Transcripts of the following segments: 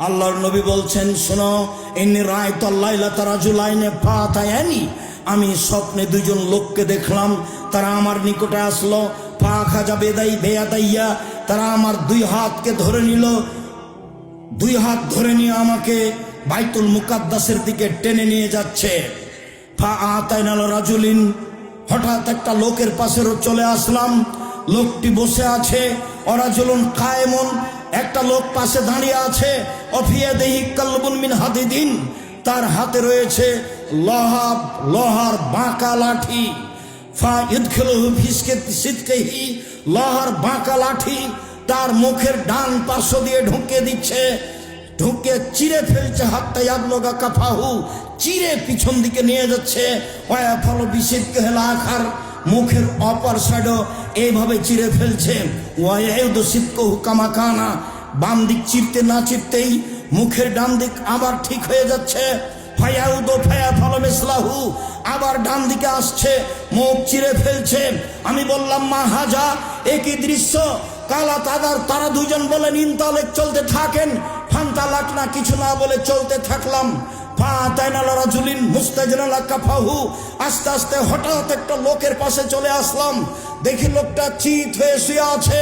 আল্লাহর নবী বলছেন, শোনো, ইন্নী রাআইতু লাইলাতা রাজুলাইনি ফাতায়ানি, আমি স্বপ্নে দুজন লোককে দেখলাম, তারা আমার নিকটে আসলো। ফাখাযা বেয়াদাইয়া, তারা আমার দুই হাতকে ধরে নিল, দুই হাত ধরে নিয়ে আমাকে বাইতুল মুকাদ্দাসের দিকে টেনে নিয়ে যাচ্ছে। ফাআতাইনাল রাজুলিন, হঠাৎ একটা লোকের পাশে চলে আসলাম। লোকটি বসে আছে। অরাজুলুন কায়েমুন, একটা লোক পাশে দাঁড়িয়ে আছে। অফিয়াদিহি কালবুন মিন হাদিদিন, তার হাতে রয়েছে লোহার বাঁকা লাঠি। ফাইদখিলুহু ফি সিদকিহি, লোহার বাঁকা লাঠি তার মুখের ডান পাশ দিয়ে ঢুকে দিচ্ছে, ঢুকে চিরে ফেলছে। হাত্তা ইয়াবলুগা কাফাহু, চিরে পিছন দিকে নিয়ে যাচ্ছে। ওয়া ফলো বিসিদকিহিল আখার, মুখের অপর সাইডও এইভাবে চিরে ফেলছে। ওয়াইদু সিদকুহু কামা কানা, বাম দিক চিরতে না চিরতেই মুখের ডান দিক আবার ঠিক হয়ে যাচ্ছে। ফায়াউদু ফায়াফালু মিসলাহু, আবার ডান দিকে আসছে, মুখ চিরে ফেলছে। আমি বললাম, মা হাজা, একই দৃশ্য। কালা তারা দুজন বলেন, ইনতালেক, চলতে থাকেন। ফান্তালাক না, কিছু না বলে চলতে থাকলাম। ফাতাইনাল রাজুলিন মুস্তাজনালা কাফাহু, আস্তে আস্তে হঠাৎ একটা লোকের পাশে চলে আসলাম। দেখি লোকটা চিত হয়ে শুয়ে আছে,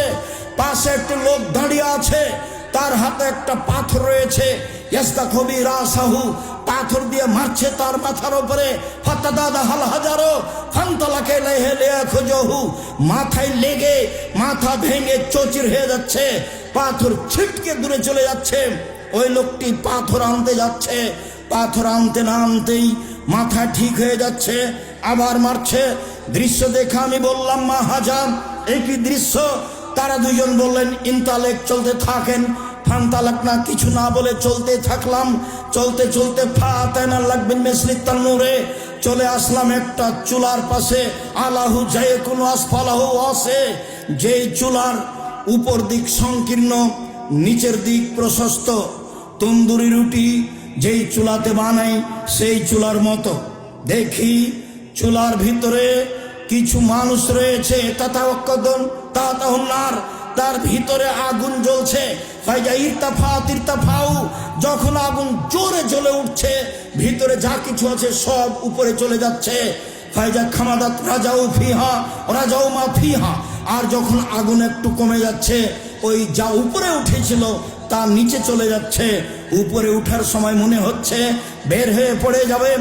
পাশে একটা লোক দাঁড়িয়ে আছে, তার হাতে একটা পাথর রয়েছে। ইয়াস্তাখবি রাসাহু, পাথর দিয়ে মারছে তার মাথার উপরে। ফাতাদাদা হাল হাজারো ফান্তালাকে লিয়াখুজহু, মাথায় লেগে মাথা ভেঙে চৌচির হয়ে যাচ্ছে, পাথর ছিটকে দূরে চলে যাচ্ছে। ওই লোকটি পাথর আনতে যাচ্ছে, পাথর আনতে না আনতেই মাথা ঠিক হয়ে যাচ্ছে, আবার মারছে। দৃশ্য দেখে আমি বললাম, মা হাজান, একই দৃশ্য। তারা দুজন বললেন, ইনতালেক, চলতে থাকেন। ফান্তালাক না, কিছু না বলে চলতে থাকলাম। চলতে চলতে ফাতাইনাল লাগবিন মিসলিত তান্নুরে, চলে আসলাম একটা চুলার পাশে। আলাহু জায়কুন আসফালাহু ওয়াসে, যেই চুলার উপর দিক সংকীর্ণ, নিচের দিক প্রশস্ত। তন্দুরি রুটি যেই চুলাতে বানাই সেই চুলার মতো। দেখি চুলার ভিতরে কিছু মানুষ রয়েছে। তাতাহুন্নার, তার ভিতরে আগুন জ্বলছে। ফাইজা ইরতাফাউ, যখন আগুন জোরে জ্বলে উঠছে, ভিতরে যা কিছু আছে সব উপরে চলে যাচ্ছে। ফাইজা খামাদাত রাজাউ মা ফিহা, আর যখন আগুন একটু কমে যাচ্ছে, ওই যা উপরে উঠেছিল তা নিচে চলে যাচ্ছে। উপরে উঠার সময় মনে হচ্ছে বের হয়ে পড়ে যাবে।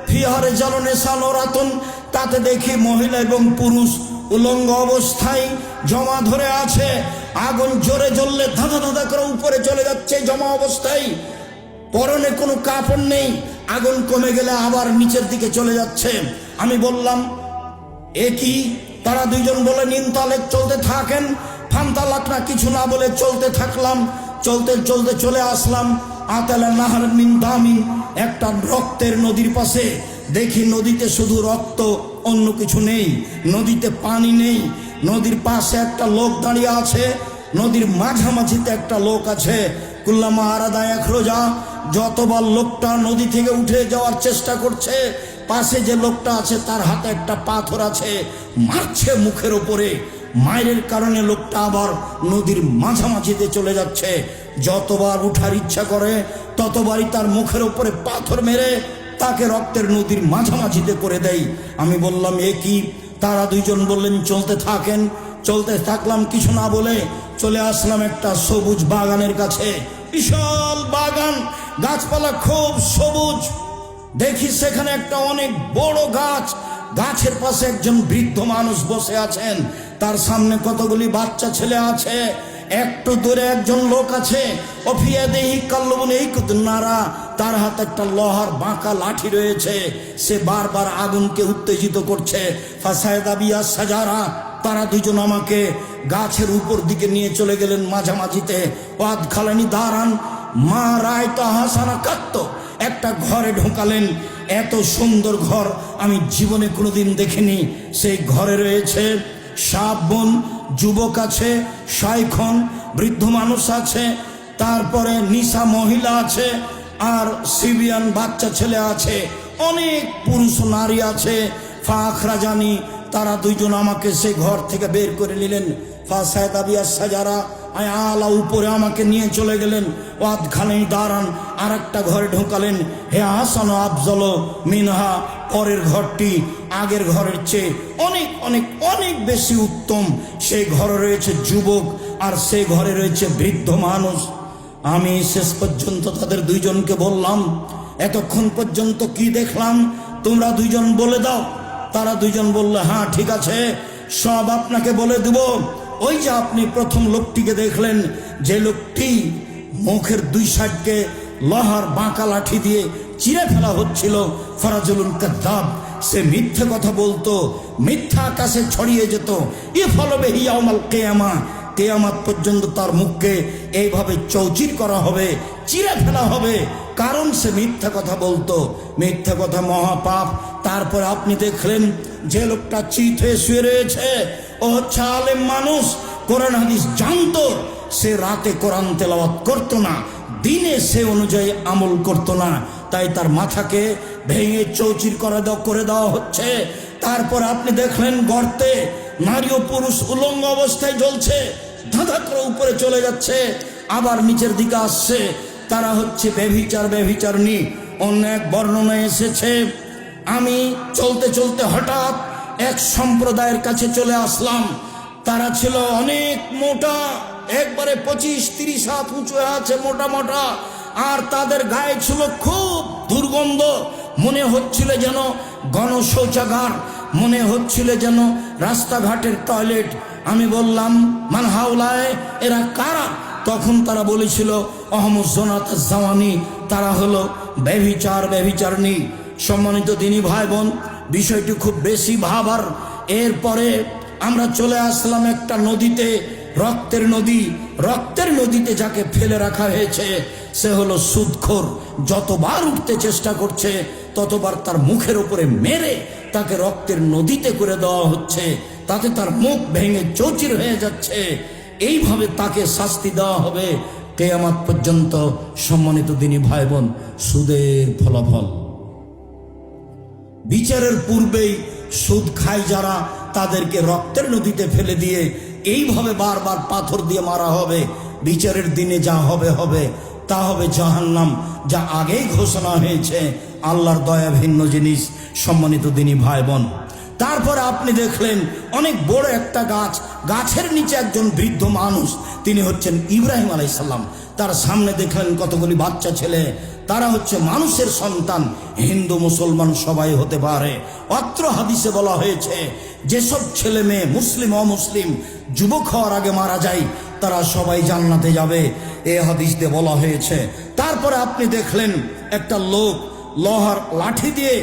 ফিহারে জ্বালনে সালোরাতুন, তাতে দেখি মহিলা এবং পুরুষ উলঙ্গ অবস্থায় জমা ধরে আছে। আগুন জোরে জ্বললে ধাঁধা ধাঁধা করে উপরে চলে যাচ্ছে জমা অবস্থায়। পরনে কোনো কাপড় নেই। আগুন কমে গেলে আবার নিচের দিকে চলে যাচ্ছে। আমি বললাম, একই। তারা দুইজন বলে, ইনতালেক, চলতে থাকেন। ফান্তালাক না, কিছু না বলে চলতে থাকলাম। চলতে চলতে চলে আসলাম আতালা নাহার মিন দামিন, একটা রক্তের নদীর পাশে। দেখি নদীতে শুধু রক্ত, অন্য কিছু নেই। নদীতে পানি নেই। নদীর পাশে একটা লোক দাঁড়িয়ে আছে, নদীর মাঝামাঝিতে একটা লোক আছে। কুল্লামা আরাদা ইয়াখরুজা, যতবার লোকটা নদী থেকে উঠে যাওয়ার চেষ্টা করছে, পাশে যে লোকটা আছে তার হাতে একটা পাথর আছে, মারছে মুখের ওপরে। মায়ের কারণে লোকটা আবার নদীর মাঝামাঝিতে চলে যাচ্ছে। যতবার উঠার ইচ্ছা করে ততবারই তার মুখের ওপরে পাথর মেরে তাকে রক্তের নদীর মাঝামাঝিতে করে দেয়। আমি বললাম, এ কি? তারা দুইজন বললেন, চলতে থাকেন। চলতে থাকলাম, কিছু না বলে চলে আসলাম একটা সবুজ বাগানের কাছে। বিশাল বাগান, গাছপালা খুব সবুজ। দেখি সেখানে একটা অনেক বড় গাছ, গাছের পাশে একজন বৃদ্ধ মানুষ বসে আছেন, তার সামনে কতগুলি বাচ্চা ছেলে আছে। একটু দূরে একজন লোক আছে। অফিয়াদেহি কাল্লবুন এই নারা, তার হাতে একটা লোহার বাঁকা লাঠি রয়েছে। সে বারবার আগুনকে উত্তেজিত করছে। ফাসায়দাবিয়া সাজারা, তারা দুজন আমাকে গাছের উপর দিকে নিয়ে চলে গেলেন মাঝামাঝিতে। পাদ খালানি দাঁড়ান মা রায়তা হাসানা কাত্ত, একটা ঘরে ঢোকালেন। এত সুন্দর ঘর আমি জীবনে কোনোদিন দেখিনি। সেই ঘরে রয়েছে শাবন, যুবক আছে, শাইখন, বৃদ্ধ মানুষ আছে, তারপরে নিশা মহিলা আছে, আর সিবিয়ান বাচ্চা ছেলে আছে, অনেক পুরুষ নারী আছে। ফাখরাজানি, তারা দুইজন আমাকে সেই ঘর থেকে বের করে নিলেন। ফাসায়দাবিয়া সাজারা, আলা উপরে আমাকে নিয়ে চলে গেলেন, ওয়াদখানেই দাঁড়ান, আর একটা ঘরে ঢোকালেন। হে হাসান আফজল মিনহা, পরের ঘরটি আগের ঘরের চেয়ে অনেক অনেক অনেক বেশি উত্তম। সেই ঘরে রয়েছে যুবক, আর সেই ঘরে রয়েছে বৃদ্ধ মানুষ। আমি শেষ পর্যন্ত তাদের দুইজনকে বললাম, এতক্ষণ পর্যন্ত কি দেখলাম তোমরা দুইজন বলে দাও। তারা দুইজন বললে, হ্যাঁ ঠিক আছে, সব আপনাকে বলে দেব। ওই যে আপনি প্রথম লোকটিকে দেখলেন, যে লোকটি মুখের দুই সাইডকে লোহার বাঁকা লাঠি দিয়ে চিরে ফেলা হচ্ছিল, ফরাজুলুল কাযযাব, সে মিথ্যে কথা বলতো, মিথ্যা আকাশে ছড়িয়ে যেত। ইফলবে ইয়াউমাল কিয়ামা, কিয়ামত পর্যন্ত তার মুখকে এইভাবে চৌচির করা হবে, চিরে ফেলা হবে, কারণ সে মিথ্যা কথা বলতো। মিথ্যা কথা মহাপাপ। তারপর আপনি দেখলেন যে লোকটা চিত হয়ে শুয়ে রয়েছে, ও হচ্ছে আলেম মানুষ, কোরআন হাদিস জানতো। সে রাতে কোরআন তেলাওয়াত করতো না, দিনে সে অনুযায়ী আমল করতো না, তাই তার মাথাকে ভেঙে চৌচির করে দেওয়া হচ্ছে। তারপর আপনি দেখলেন গর্তে নারী ও পুরুষ উলঙ্গ অবস্থায় জ্বলছে, ধাঁধা করে উপরে চলে যাচ্ছে, আবার নিচের দিকে আসছে। তারা হচ্ছে ব্যভিচারণী। অন্য এক বর্ণনায় এসেছে, আমি চলতে চলতে হঠাৎ এক সম্প্রদায়ের কাছে চলে আসলাম। তারা ছিল অনেক মোটা, একবারে 25-30 হাত উঁচু আছে, মোটা মোটা, আর তাদের গায়ে ছিল খুব দুর্গন্ধ। মনে হচ্ছিল যেন গণশৌচাগার, মনে হচ্ছিল যেন রাস্তাঘাটের টয়লেট। আমি বললাম, মান হাওলায়, এরা কারা? তখন তারা বলেছিল, অহমদ জোনাত জাওয়ানি, তারা হলো ব্যভিচারণী। সম্মানিত দিনী ভাই বোন, বিষয়টি খুব বেশি ভাবার। এরপরে আমরা চলে আসলাম একটা নদীতে, রক্তের নদীতে যাকে ফেলে রাখা হয়েছে সে হলো সুদখোর। যতবার উঠতে চেষ্টা করছে ততবার তার মুখের উপরে মেরে তাকে রক্তের নদীতে করে দেওয়া হচ্ছে, তাতে তার মুখ ভেঙে চৌচির হয়ে যাচ্ছে। এইভাবে তাকে শাস্তি দেওয়া হবে কিয়ামত পর্যন্ত। সম্মানিত দিনী ভাই বোন, সুদের ফলাফল। বিচারের পূর্বেই সুদ খায় যারা, তাদেরকে রক্তের নদীতে ফেলে দিয়ে এইভাবে বারবার পাথর দিয়ে মারা হবে। বিচারের দিনে যা হবে হবে, তা হবে জাহান্নাম, যা আগেই ঘোষণা হয়েছে। আল্লাহর দয়া ভিন্ন জিনিস। সম্মানিত দিনী ভাই বোন, তারপরে আপনি দেখলেন অনেক বড় একটা গাছ, গাছের নিচে একজন বৃদ্ধ মানুষ, তিনি হচ্ছেন ইব্রাহিম আলাইহিস সালাম। তার সামনে দেখলেন কতগুলি বাচ্চা ছেলে, তারা হচ্ছে মানুষের সন্তান। হিন্দু মুসলমান সবাই হতে পারে। অত্র হাদিসে বলা হয়েছে, যেসব ছেলে মেয়ে মুসলিম অমুসলিম যুবক হওয়ার আগে মারা যায়, তারা সবাই জান্নাতে যাবে, এ হাদিস দিয়ে বলা হয়েছে। তারপরে আপনি দেখলেন একটা লোক লোহার লাঠি দিয়ে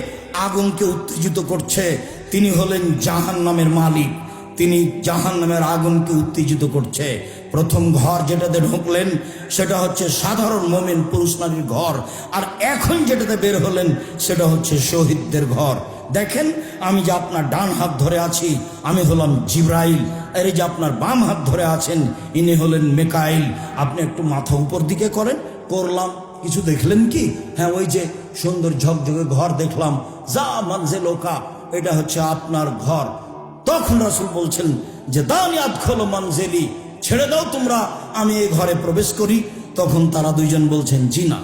আগুনকে উত্তেজিত করছে। তিনি হলেন জাহান্নামের মালিক, তিনি জাহান্নামের আগুনকে উত্তেজিত করছে। প্রথম ঘর যেটাতে ঢুকলেন সেটা হচ্ছে সাধারণ মুমিন পুরুষ নারীর ঘর, আর এখন যেটাতে বের হলেন সেটা হচ্ছে শহীদদের ঘর। দেখেন, আমি যে আপনার ডান হাত ধরে আছি, আমি হলাম জিব্রাইল, আর এই যে আপনার বাম হাত ধরে আছেন, ইনি হলেন মিকাইল। আপনি একটু মাথা উপর দিকে করেন। করলাম। কিছু দেখলেন কি? হ্যাঁ, ওই যে সুন্দর ঝকঝকে ঘর দেখলাম, যা মানজে লোকা, এটা হচ্ছে আপনার ঘর। তখন রাসূল বলছেন যে দানি আদখুলু মানজিলি, ছেড়ে দাও তোমরা, আমি এই ঘরে প্রবেশ করি। তখন তারা দুইজন বলছেন, জি না,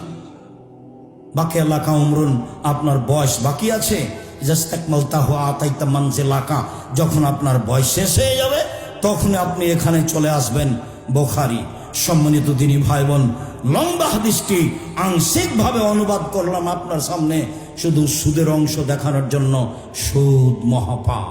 বাকি এলাকা উমরুন, আপনার বয়স বাকি আছে। জাস্তাকমালতাহু আতাইতা মানজিলাকা, যখন আপনার বয়স শেষ হয়ে যাবে তখন আপনি এখানে চলে আসবেন। বুখারী। সম্মানিত দিনী ভাই বোন, লম্বা হাদিসটি আংশিকভাবে অনুবাদ করলাম আপনার সামনে, শুধু সুদের অংশ দেখানোর জন্য। সুদ মহাপাপ।